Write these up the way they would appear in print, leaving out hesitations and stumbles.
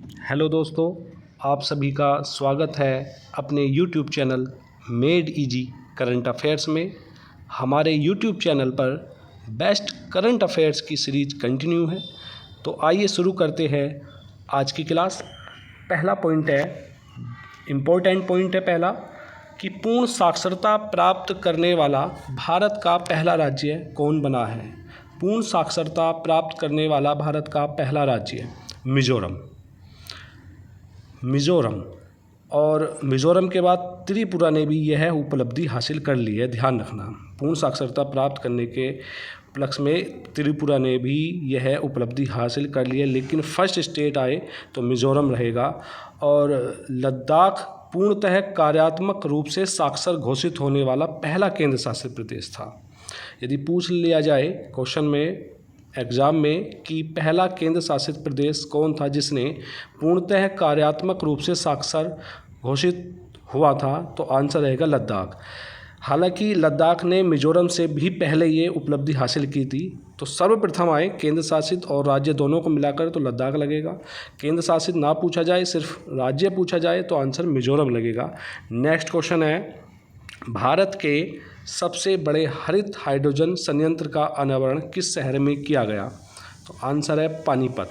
Hello दोस्तों, आप सभी का स्वागत है अपने YouTube channel made easy current affairs में। हमारे YouTube चैनल पर बेस्ट करंट अफेयर्स की सीरीज कंटिन्यू है। तो आइए शुरू करते हैं आज की क्लास। पहला पॉइंट है, इम्पोर्टेंट पॉइंट है पहला, कि पूर्ण साक्षरता प्राप्त करने वाला भारत का पहला राज्य कौन बना है। पूर्ण साक्षरता प्राप्त करने वाला भारत का पहला राज्य मिजोरम। और मिज़ोरम के बाद त्रिपुरा ने भी यह उपलब्धि हासिल कर ली है। ध्यान रखना, पूर्ण साक्षरता प्राप्त करने के उपलक्ष्य में त्रिपुरा ने भी यह उपलब्धि हासिल कर ली है, लेकिन फर्स्ट स्टेट आए तो मिज़ोरम रहेगा। और लद्दाख पूर्णतः कार्यात्मक रूप से साक्षर घोषित होने वाला पहला केंद्र शासित प्रदेश था। यदि पूछ लिया जाए क्वेश्चन में, एग्ज़ाम में, कि पहला केंद्र शासित प्रदेश कौन था जिसने पूर्णतः कार्यात्मक रूप से साक्षर घोषित हुआ था, तो आंसर रहेगा लद्दाख। हालांकि लद्दाख ने मिजोरम से भी पहले ये उपलब्धि हासिल की थी। तो सर्वप्रथम आए केंद्र शासित और राज्य दोनों को मिलाकर तो लद्दाख लगेगा। केंद्र शासित ना पूछा जाए, सिर्फ राज्य पूछा जाए, तो आंसर मिजोरम लगेगा। नेक्स्ट क्वेश्चन है, भारत के सबसे बड़े हरित हाइड्रोजन संयंत्र का अनावरण किस शहर में किया गया, तो आंसर है पानीपत।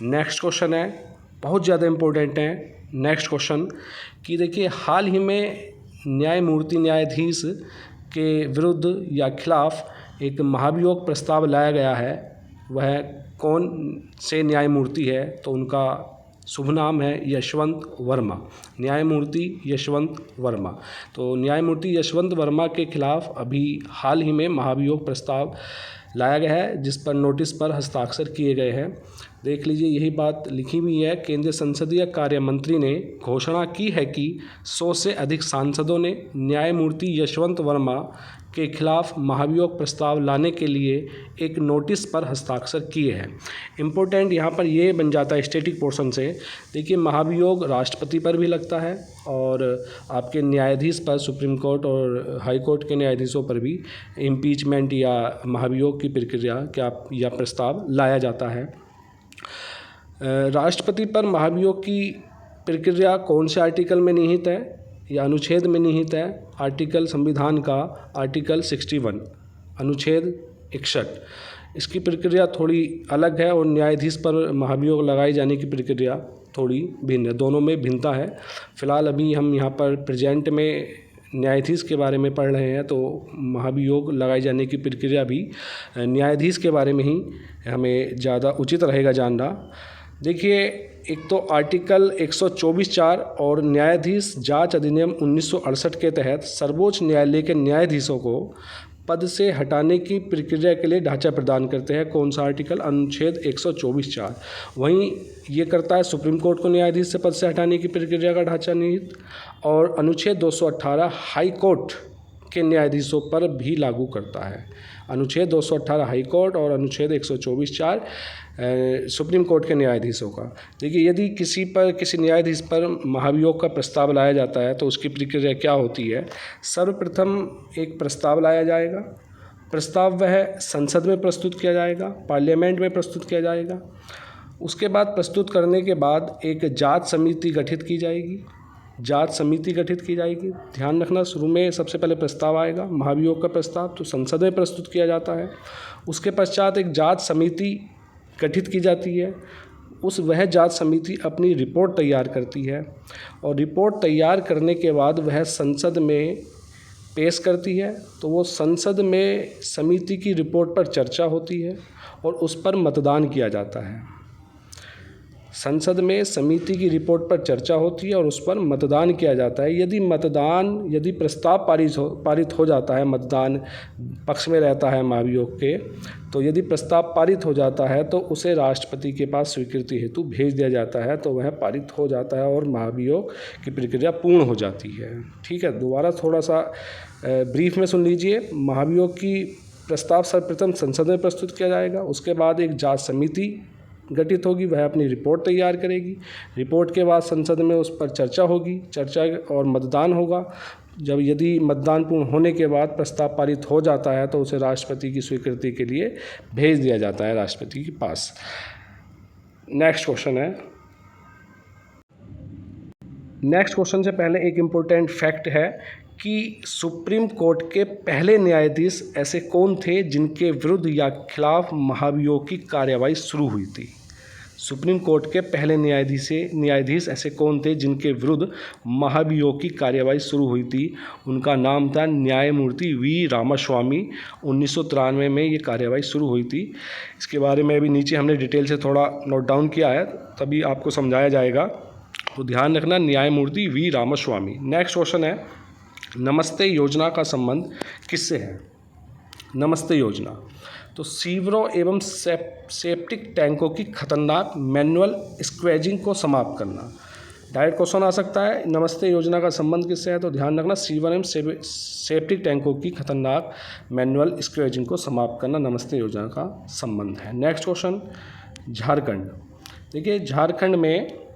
नेक्स्ट क्वेश्चन है, बहुत ज़्यादा इम्पोर्टेंट है नेक्स्ट क्वेश्चन, कि देखिए हाल ही में न्यायाधीश के विरुद्ध या खिलाफ एक महाभियोग प्रस्ताव लाया गया है। वह कौन से न्यायमूर्ति है, तो उनका शुभ नाम है यशवंत वर्मा। न्यायमूर्ति यशवंत वर्मा। तो न्यायमूर्ति यशवंत वर्मा के खिलाफ अभी हाल ही में महाभियोग प्रस्ताव लाया गया है, जिस पर नोटिस पर हस्ताक्षर किए गए हैं। देख लीजिए, यही बात लिखी हुई है। केंद्रीय संसदीय कार्य मंत्री ने घोषणा की है कि 100 से अधिक सांसदों ने न्यायमूर्ति यशवंत वर्मा के खिलाफ महाभियोग प्रस्ताव लाने के लिए एक नोटिस पर हस्ताक्षर किए हैं। इम्पोर्टेंट यहाँ पर ये बन जाता है स्टैटिक पोर्शन से। देखिए, महाभियोग राष्ट्रपति पर भी लगता है और आपके न्यायाधीश पर, सुप्रीम कोर्ट और हाई कोर्ट के न्यायाधीशों पर भी इम्पीचमेंट या महाभियोग की प्रक्रिया या प्रस्ताव लाया जाता है। राष्ट्रपति पर महाभियोग की प्रक्रिया कौन से आर्टिकल में निहित है या अनुच्छेद में निहित है? आर्टिकल संविधान का आर्टिकल 61 अनुच्छेद 61। इसकी प्रक्रिया थोड़ी अलग है और न्यायाधीश पर महाभियोग लगाए जाने की प्रक्रिया थोड़ी भिन्न है। दोनों में भिन्नता है। फिलहाल अभी हम यहाँ पर प्रेजेंट में न्यायाधीश के बारे में पढ़ रहे हैं, तो महाभियोग लगाए जाने की प्रक्रिया भी न्यायाधीश के बारे में ही हमें ज़्यादा उचित रहेगा जानना। देखिए, एक तो आर्टिकल 124(4) और न्यायाधीश जांच अधिनियम 1968 के तहत सर्वोच्च न्यायालय के न्यायाधीशों को पद से हटाने की प्रक्रिया के लिए ढांचा प्रदान करते हैं। कौन सा आर्टिकल? अनुच्छेद 124(4). वहीं ये करता है सुप्रीम कोर्ट को न्यायाधीश से पद से हटाने की प्रक्रिया का ढांचा निहित, और अनुच्छेद 218 हाई कोर्ट के न्यायाधीशों पर भी लागू करता है। अनुच्छेद 218 हाई कोर्ट और अनुच्छेद 124(4) सुप्रीम कोर्ट के न्यायाधीशों का। देखिए, यदि किसी न्यायाधीश पर महाभियोग का प्रस्ताव लाया जाता है तो उसकी प्रक्रिया क्या होती है? सर्वप्रथम एक प्रस्ताव लाया जाएगा। प्रस्ताव वह संसद में प्रस्तुत किया जाएगा, पार्लियामेंट में प्रस्तुत किया जाएगा। उसके बाद प्रस्तुत करने के बाद एक जांच समिति गठित की जाएगी। ध्यान रखना, शुरू में सबसे पहले प्रस्ताव आएगा महाभियोग का प्रस्ताव, तो संसद में प्रस्तुत किया जाता है। उसके पश्चात एक जांच समिति गठित की जाती है। वह जांच समिति अपनी रिपोर्ट तैयार करती है और रिपोर्ट तैयार करने के बाद वह संसद में पेश करती है। तो वो संसद में समिति की रिपोर्ट पर चर्चा होती है और उस पर मतदान किया जाता है। संसद में समिति की रिपोर्ट पर चर्चा होती है और उस पर मतदान किया जाता है। यदि प्रस्ताव पारित हो जाता है, मतदान पक्ष में रहता है महाभियोग के, तो यदि प्रस्ताव पारित हो जाता है तो उसे राष्ट्रपति के पास स्वीकृति हेतु भेज दिया जाता है, तो वह पारित हो जाता है और महाभियोग की प्रक्रिया पूर्ण हो जाती है। ठीक है, दोबारा थोड़ा सा ब्रीफ में सुन लीजिए। महाभियोग की प्रस्ताव सर्वप्रथम संसद में प्रस्तुत किया जाएगा। उसके बाद एक जांच समिति गठित होगी, वह अपनी रिपोर्ट तैयार करेगी। रिपोर्ट के बाद संसद में उस पर चर्चा होगी, चर्चा और मतदान होगा। यदि मतदान पूर्ण होने के बाद प्रस्ताव पारित हो जाता है तो उसे राष्ट्रपति की स्वीकृति के लिए भेज दिया जाता है राष्ट्रपति के पास। नेक्स्ट क्वेश्चन है, नेक्स्ट क्वेश्चन से पहले एक इम्पोर्टेंट फैक्ट है कि सुप्रीम कोर्ट के पहले न्यायाधीश ऐसे कौन थे जिनके विरुद्ध या खिलाफ महाभियोग की कार्यवाही शुरू हुई थी। सुप्रीम कोर्ट के पहले न्यायाधीश ऐसे कौन थे जिनके विरुद्ध महाभियोग की कार्यवाही शुरू हुई थी। उनका नाम था न्यायमूर्ति वी रामास्वामी। 1993 में ये कार्यवाही शुरू हुई थी। इसके बारे में अभी नीचे हमने डिटेल से थोड़ा नोट डाउन किया है, तभी आपको समझाया जाएगा, तो ध्यान रखना, न्यायमूर्ति वी रामास्वामी। नेक्स्ट क्वेश्चन है, नमस्ते योजना का संबंध किससे है। नमस्ते योजना तो सीवरों एवं सेप्टिक टैंकों की खतरनाक मैनुअल स्क्वेजिंग को समाप्त करना। डायरेक्ट क्वेश्चन आ सकता है, नमस्ते योजना का संबंध किससे है, तो ध्यान रखना, सीवर एवं सेप्टिक टैंकों की खतरनाक मैनुअल स्क्वेजिंग को समाप्त करना नमस्ते योजना का संबंध है। Next question, Jharkhand. देखिए, झारखंड में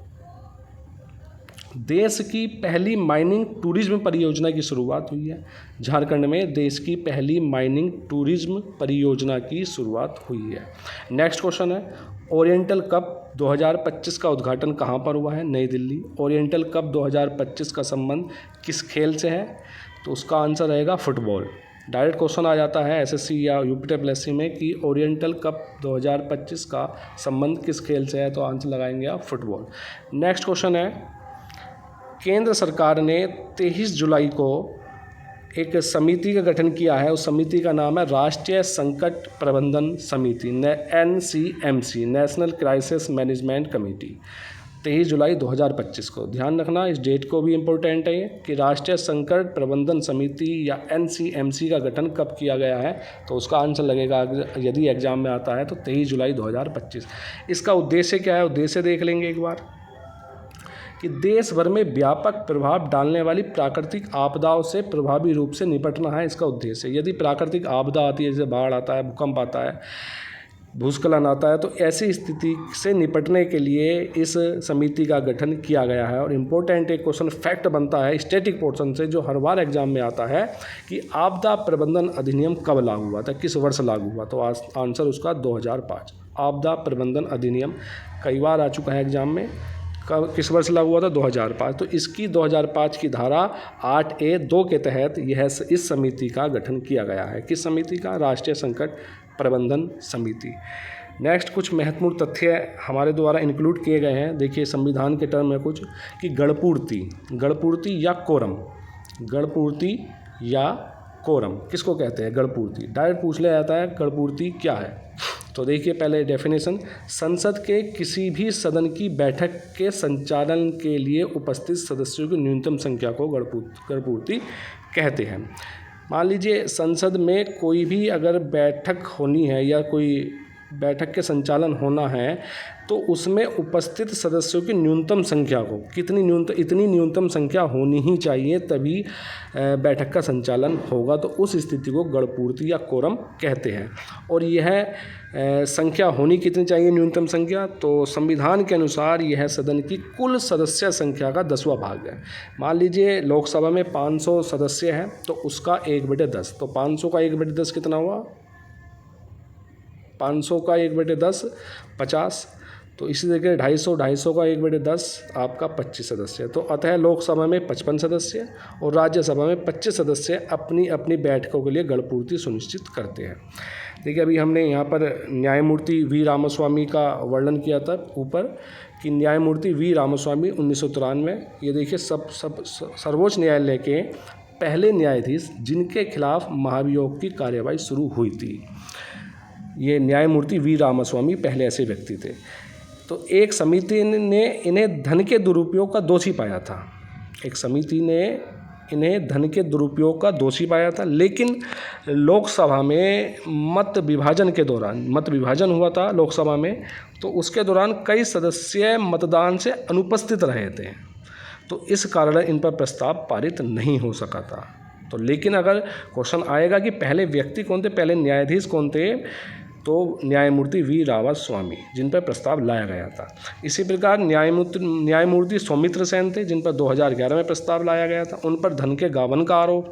देश की पहली माइनिंग टूरिज्म परियोजना की शुरुआत हुई है। झारखंड में देश की पहली माइनिंग टूरिज्म परियोजना की शुरुआत हुई है। नेक्स्ट क्वेश्चन है, ओरिएंटल कप 2025 का उद्घाटन कहाँ पर हुआ है, नई दिल्ली। ओरिएंटल कप 2025 का संबंध किस खेल से है, तो उसका आंसर रहेगा फुटबॉल। डायरेक्ट क्वेश्चन आ जाता है एसएससी या यूपीटीएससी में कि ओरिएंटल कप 2025 का संबंध किस खेल से है, तो आंसर लगाएंगे आप फुटबॉल। नेक्स्ट क्वेश्चन है, केंद्र सरकार ने 23 जुलाई को एक समिति का गठन किया है। उस समिति का नाम है राष्ट्रीय संकट प्रबंधन समिति, NCMC, national crisis management committee. 23 जुलाई 2025 को, ध्यान रखना, इस डेट को भी इम्पोर्टेंट है कि राष्ट्रीय संकट प्रबंधन समिति या NCMC का गठन कब किया गया है, तो उसका आंसर लगेगा यदि एग्जाम में आता है तो 23 जुलाई 2025। इसका उद्देश्य क्या है, उद्देश्य देख लेंगे एक बार, कि देश भर में व्यापक प्रभाव डालने वाली प्राकृतिक आपदाओं से प्रभावी रूप से निपटना है इसका उद्देश्य। यदि प्राकृतिक आपदा आती है, जैसे बाढ़ आता है, भूकंप आता है, भूस्खलन आता है, तो ऐसी स्थिति से निपटने के लिए इस समिति का गठन किया गया है। और इम्पोर्टेंट एक क्वेश्चन फैक्ट बनता है स्टैटिक पोर्शन से, जो हर बार एग्जाम में आता है, कि आपदा प्रबंधन अधिनियम कब लागू हुआ था, किस वर्ष लागू हुआ, तो आंसर उसका 2005। आपदा प्रबंधन अधिनियम कई बार आ चुका है एग्जाम में, कब किस वर्ष लागू हुआ था, 2005। तो इसकी 2005 की धारा 8A(2) के तहत यह इस समिति का गठन किया गया है। किस समिति का, राष्ट्रीय संकट प्रबंधन समिति। नेक्स्ट, कुछ महत्वपूर्ण तथ्य हमारे द्वारा इंक्लूड किए गए हैं। देखिए, संविधान के टर्म में कुछ कि गणपूर्ति या कोरम, गणपूर्ति या कोरम किसको कहते हैं, गणपूर्ति। डायरेक्ट पूछ लिया जाता है गणपूर्ति क्या है, तो देखिए पहले डेफिनेशन, संसद के किसी भी सदन की बैठक के संचालन के लिए उपस्थित सदस्यों की न्यूनतम संख्या को गणपूर्ति कहते हैं। मान लीजिए संसद में कोई भी अगर बैठक होनी है या कोई बैठक के संचालन होना है, तो उसमें उपस्थित सदस्यों की न्यूनतम संख्या को इतनी न्यूनतम संख्या होनी ही चाहिए, तभी बैठक का संचालन होगा। तो उस स्थिति को गणपूर्ति या कोरम कहते हैं। और यह संख्या होनी कितनी चाहिए, न्यूनतम संख्या, तो संविधान के अनुसार यह सदन की कुल सदस्य संख्या का 10वां भाग है। मान लीजिए लोकसभा में 500 सदस्य हैं, तो उसका 1/10, तो 500 का 1/10 कितना हुआ, 500 का 1/10 50, तो इसी तरीके 250 का 1/10 आपका 25 सदस्य। तो अतः लोकसभा में 55 सदस्य और राज्यसभा में 25 सदस्य अपनी अपनी बैठकों के लिए गणपूर्ति सुनिश्चित करते हैं। देखिए, अभी हमने यहाँ पर न्यायमूर्ति वी रामास्वामी का वर्णन किया था ऊपर, कि न्यायमूर्ति वी रामास्वामी 1993, ये देखिए सर्वोच्च न्यायालय के पहले न्यायाधीश जिनके खिलाफ महाभियोग की कार्यवाही शुरू हुई थी। ये न्यायमूर्ति वी रामास्वामी पहले ऐसे व्यक्ति थे। तो एक समिति ने इन्हें धन के दुरुपयोग का दोषी पाया था। एक समिति ने इन्हें धन के दुरुपयोग का दोषी पाया था, लेकिन लोकसभा में मत विभाजन हुआ था लोकसभा में, तो उसके दौरान कई सदस्य मतदान से अनुपस्थित रहे थे, तो इस कारण इन पर प्रस्ताव पारित नहीं हो सका था। तो लेकिन अगर क्वेश्चन आएगा कि पहले व्यक्ति कौन थे, पहले न्यायाधीश कौन थे, तो न्यायमूर्ति वी रामास्वामी, जिन पर प्रस्ताव लाया गया था। इसी प्रकार न्यायमूर्ति सौमित्र सेन थे, जिन पर 2011 में प्रस्ताव लाया गया था। उन पर धन के गबन का आरोप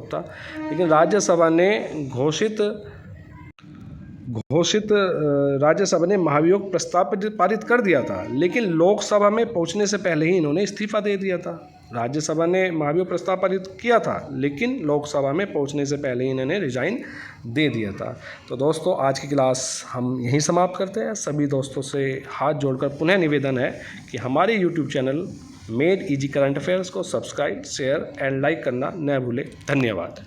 था, लेकिन राज्यसभा ने घोषित घोषित राज्यसभा ने महाभियोग प्रस्ताव पारित कर दिया था, लेकिन लोकसभा में पहुंचने से पहले ही इन्होंने इस्तीफा दे दिया था। राज्यसभा ने महाभियोग प्रस्ताव पारित किया था, लेकिन लोकसभा में पहुंचने से पहले ही इन्होंने रिजाइन दे दिया था। तो दोस्तों, आज की क्लास हम यहीं समाप्त करते हैं। सभी दोस्तों से हाथ जोड़कर पुनः निवेदन है कि हमारे YouTube channel made easy current affairs को सब्सक्राइब, शेयर एंड लाइक करना न भूलें। धन्यवाद।